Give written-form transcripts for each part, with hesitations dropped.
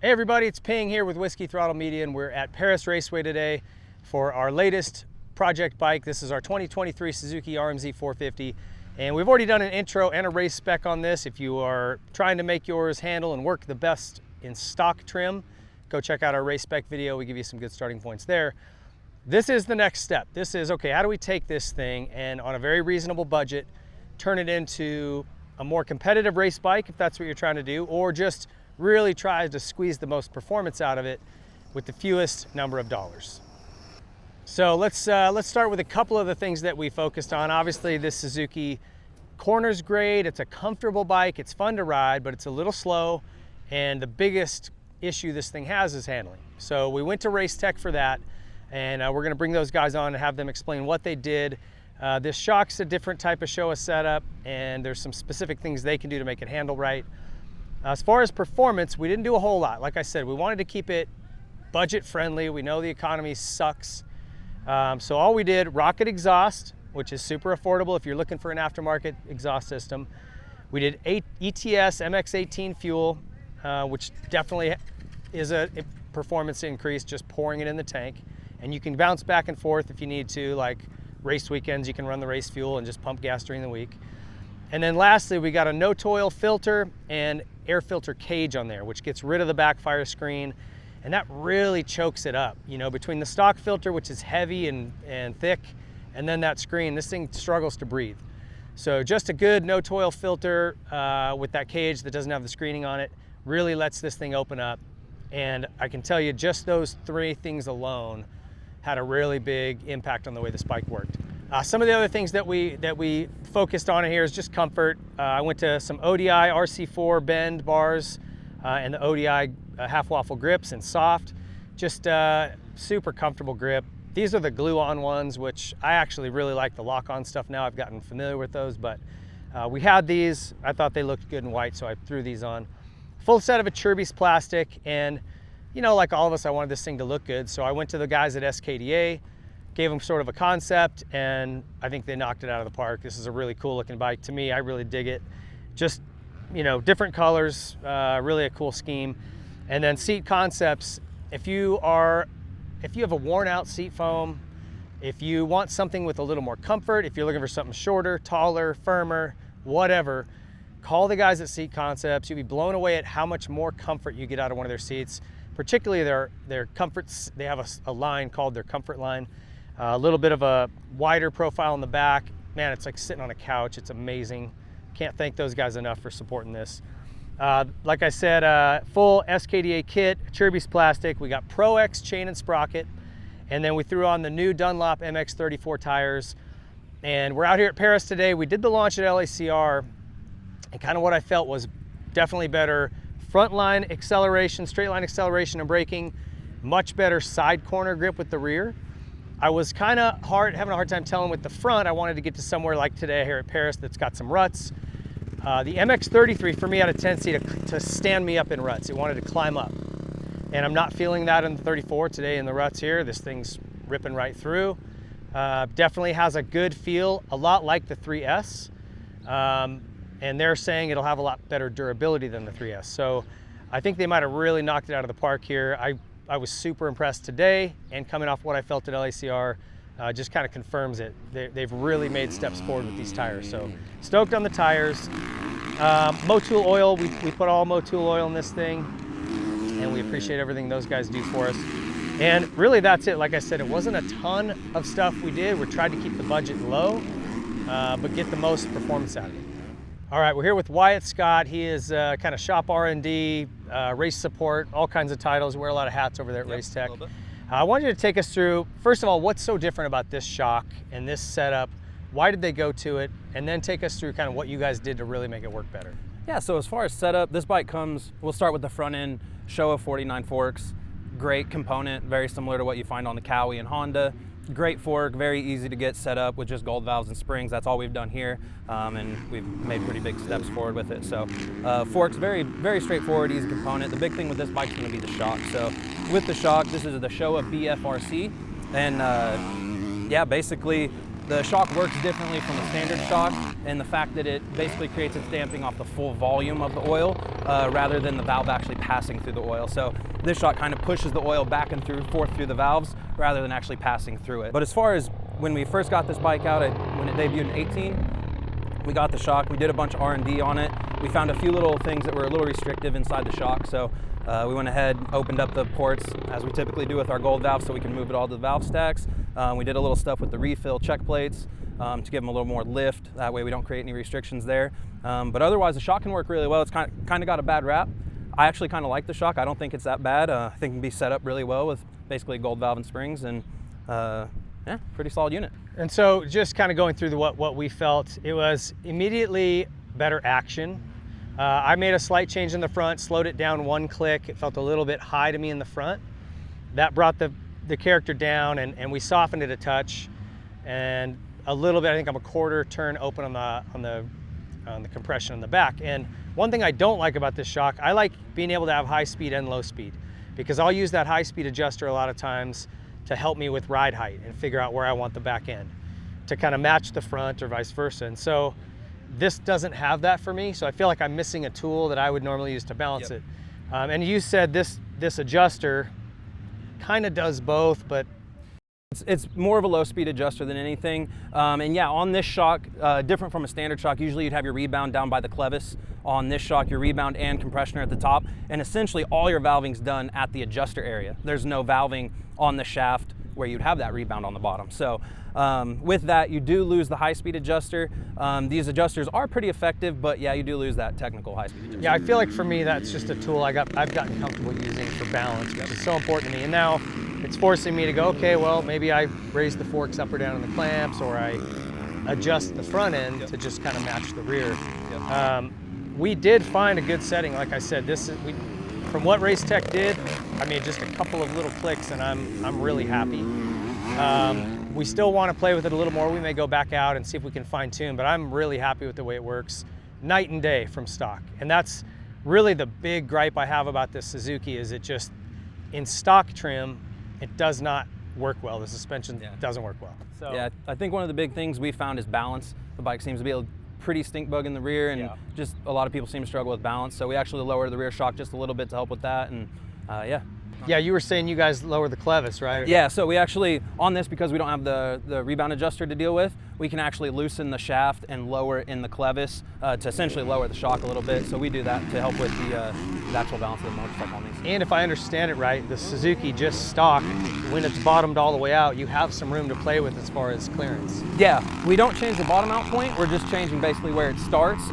Hey everybody, it's Ping here with Whiskey Throttle Media, and we're at Paris Raceway today for our latest project bike. This is our 2023 Suzuki RM-Z450, and we've already done an intro and a race spec on this. If you are trying to make yours handle and work the best in stock trim, go check out our race spec video. We give you some good starting points there. This is the next step. This is, okay, how do we take this thing and on a very reasonable budget, turn it into a more competitive race bike, if that's what you're trying to do, or just really tries to squeeze the most performance out of it with the fewest number of dollars. So let's start with a couple of the things that we focused on. Obviously, this Suzuki corner's great. It's a comfortable bike. It's fun to ride, but it's a little slow. And the biggest issue this thing has is handling. So we went to RaceTech for that, and we're going to bring those guys on and have them explain what they did. This shock's a different type of Showa setup, and there's some specific things they can do to make it handle right. As far as performance, we didn't do a whole lot. Like I said, we wanted to keep it budget friendly. We know the economy sucks. So all we did, rocket exhaust, which is super affordable if you're looking for an aftermarket exhaust system. We did ETS MX-18 fuel, which definitely is a performance increase, just pouring it in the tank. And you can bounce back and forth if you need to, like race weekends, you can run the race fuel and just pump gas during the week. And then lastly, we got a no-toil filter and air filter cage on there, which gets rid of the backfire screen, and that really chokes it up. You know, between the stock filter, which is heavy and thick, and then that screen, this thing struggles to breathe. So just a good no-toil filter with that cage that doesn't have the screening on it really lets this thing open up. And I can tell you, just those three things alone had a really big impact on the way this bike worked. Some of the other things that we focused on here is just comfort. I went to some ODI RC4 bend bars and the ODI half waffle grips and soft. Just super comfortable grip. These are the glue-on ones, which I actually really like the lock-on stuff now. I've gotten familiar with those, but we had these. I thought they looked good in white, so I threw these on. Full set of a Chirby's plastic, and you know, like all of us, I wanted this thing to look good, so I went to the guys at SKDA, gave them sort of a concept, and I think they knocked it out of the park. This is a really cool looking bike. To me, I really dig it. Just, you know, different colors, really a cool scheme. And then seat concepts, if you have a worn out seat foam, if you want something with a little more comfort, if you're looking for something shorter, taller, firmer, whatever, call the guys at Seat Concepts. You'll be blown away at how much more comfort you get out of one of their seats, particularly their comforts. They have a line called their comfort line. A little bit of a wider profile in the back. Man, it's like sitting on a couch. It's amazing. Can't thank those guys enough for supporting this. Like I said, full SKDA kit, Chirby's plastic. We got Pro X chain and sprocket. And then we threw on the new Dunlop MX-34 tires. And we're out here at Paris today. We did the launch at LACR. And kind of what I felt was definitely better front line acceleration, straight line acceleration and braking. Much better side corner grip with the rear. I was kind of having a hard time telling with the front. I wanted to get to somewhere like today here at Paris that's got some ruts. The MX-33 for me had a tendency to stand me up in ruts. It wanted to climb up. And I'm not feeling that in the 34 today in the ruts here. This thing's ripping right through. Definitely has a good feel, a lot like the 3S. And they're saying it'll have a lot better durability than the 3S. So I think they might have really knocked it out of the park here. I was super impressed today, and coming off what I felt at LACR just kind of confirms it. They've really made steps forward with these tires. So stoked on the tires. Motul oil, we put all Motul oil in this thing, and we appreciate everything those guys do for us. And really that's it. Like I said, it wasn't a ton of stuff we did. We tried to keep the budget low, but get the most performance out of it. All right, we're here with Wyatt Scott. He is kind of shop R&D, race support, all kinds of titles. We wear a lot of hats over there at RaceTech. I want you to take us through, first of all, what's so different about this shock and this setup? Why did they go to it? And then take us through kind of what you guys did to really make it work better. Yeah, so as far as setup, this bike comes, we'll start with the front end, Showa 49 forks. Great component, very similar to what you find on the Cowie and Honda. Great fork, very easy to get set up with just gold valves and springs. That's all we've done here, and we've made pretty big steps forward with it. So forks, very, very straightforward, easy component. The big thing with this bike is going to be the shock. So with the shock, this is the Showa BFRC, and yeah, basically the shock works differently from a standard shock, and the fact that it basically creates its damping off the full volume of the oil rather than the valve actually passing through the oil. So this shock kind of pushes the oil back and forth through the valves rather than actually passing through it. But as far as when we first got this bike out, when it debuted in 18, we got the shock, we did a bunch of R&D on it. We found a few little things that were a little restrictive inside the shock, so we went ahead, opened up the ports as we typically do with our gold valve so we can move it all to the valve stacks. We did a little stuff with the refill check plates to give them a little more lift. That way we don't create any restrictions there. But otherwise the shock can work really well. It's kind of got a bad rap. I actually kind of like the shock. I don't think it's that bad. I think it can be set up really well with basically gold valve and springs, and yeah, pretty solid unit. And so just kind of going through what we felt, it was immediately better action. I made a slight change in the front, slowed it down one click. It felt a little bit high to me in the front. That brought the character down, and we softened it a touch, and a little bit. I think I'm a quarter turn open on the compression on the back. And one thing I don't like about this shock, I like being able to have high speed and low speed, because I'll use that high speed adjuster a lot of times to help me with ride height and figure out where I want the back end to kind of match the front or vice versa. And so this doesn't have that for me, so I feel like I'm missing a tool that I would normally use to balance it. And you said this adjuster kind of does both, but it's more of a low speed adjuster than anything. And yeah, on this shock, different from a standard shock, usually you'd have your rebound down by the clevis. On this shock, your rebound and compression are at the top, and essentially all your valving's done at the adjuster area. There's no valving on the shaft where you'd have that rebound on the bottom. So with that, you do lose the high-speed adjuster. These adjusters are pretty effective, but yeah, you do lose that technical high-speed adjuster. Yeah, I feel like for me, that's just a tool I've gotten comfortable using for balance, which is so important to me. And now it's forcing me to go, okay, well, maybe I raise the forks up or down in the clamps, or I adjust the front end to just kind of match the rear. We did find a good setting. Like I said, from what RaceTech did, I mean, just a couple of little clicks, and I'm really happy. We still want to play with it a little more. We may go back out and see if we can fine tune, but I'm really happy with the way it works. Night and day from stock. And that's really the big gripe I have about this Suzuki, is it just, in stock trim, it does not work well. The suspension doesn't work well. So yeah, I think one of the big things we found is balance. The bike seems to be a pretty stink bug in the rear, and just a lot of people seem to struggle with balance. So we actually lowered the rear shock just a little bit to help with that, and yeah. Yeah, you were saying you guys lower the clevis, right? Yeah, so we actually, on this, because we don't have the rebound adjuster to deal with, we can actually loosen the shaft and lower in the clevis to essentially lower the shock a little bit. So we do that to help with the actual balance of the motorcycle on these. And if I understand it right, the Suzuki just stock, when it's bottomed all the way out, you have some room to play with as far as clearance. Yeah, we don't change the bottom out point. We're just changing basically where it starts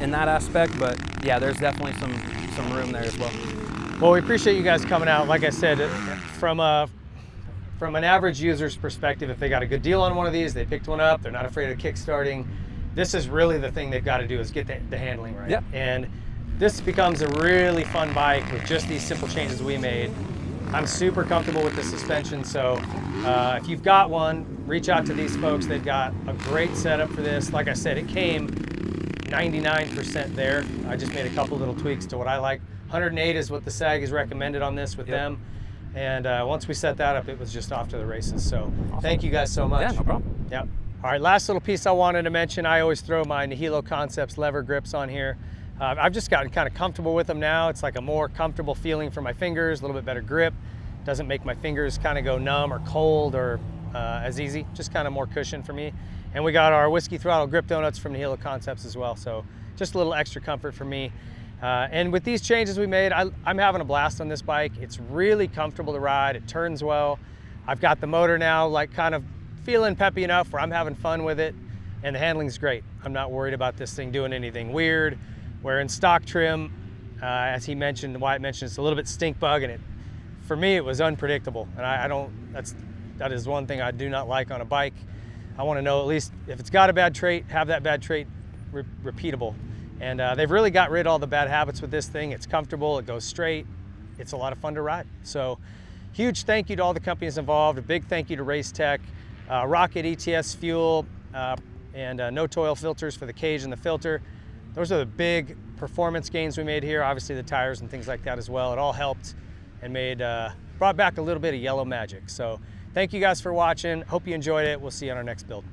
in that aspect. But yeah, there's definitely some room there as well. Well, we appreciate you guys coming out. Like I said, from an average user's perspective, if they got a good deal on one of these, they picked one up, they're not afraid of kickstarting, this is really the thing they've got to do, is get the handling right. Yep. And this becomes a really fun bike with just these simple changes we made. I'm super comfortable with the suspension, so if you've got one, reach out to these folks. They've got a great setup for this. Like I said, it came 99% there. I just made a couple little tweaks to what I like. 108 is what the SAG has recommended on this with them. And once we set that up, it was just off to the races. So thank you guys so much. Yeah, no problem. Yep. All right, last little piece I wanted to mention. I always throw my Nihilo Concepts lever grips on here. I've just gotten kind of comfortable with them now. It's like a more comfortable feeling for my fingers, a little bit better grip. Doesn't make my fingers kind of go numb or cold or as easy, just kind of more cushion for me. And we got our Whiskey Throttle grip donuts from Nihilo Concepts as well. So just a little extra comfort for me. And with these changes we made, I'm having a blast on this bike. It's really comfortable to ride. It turns well. I've got the motor now, like kind of feeling peppy enough where I'm having fun with it, and the handling's great. I'm not worried about this thing doing anything weird. Where in stock trim, as he mentioned, Wyatt mentioned, it's a little bit stink bug, and for me, it was unpredictable. And that is one thing I do not like on a bike. I want to know, at least if it's got a bad trait, have that bad trait repeatable. And they've really got rid of all the bad habits with this thing. It's comfortable, it goes straight. It's a lot of fun to ride. So huge thank you to all the companies involved. A big thank you to RaceTech, Rocket ETS fuel, and no-toil filters for the cage and the filter. Those are the big performance gains we made here. Obviously the tires and things like that as well. It all helped and brought back a little bit of yellow magic. So thank you guys for watching. Hope you enjoyed it. We'll see you on our next build.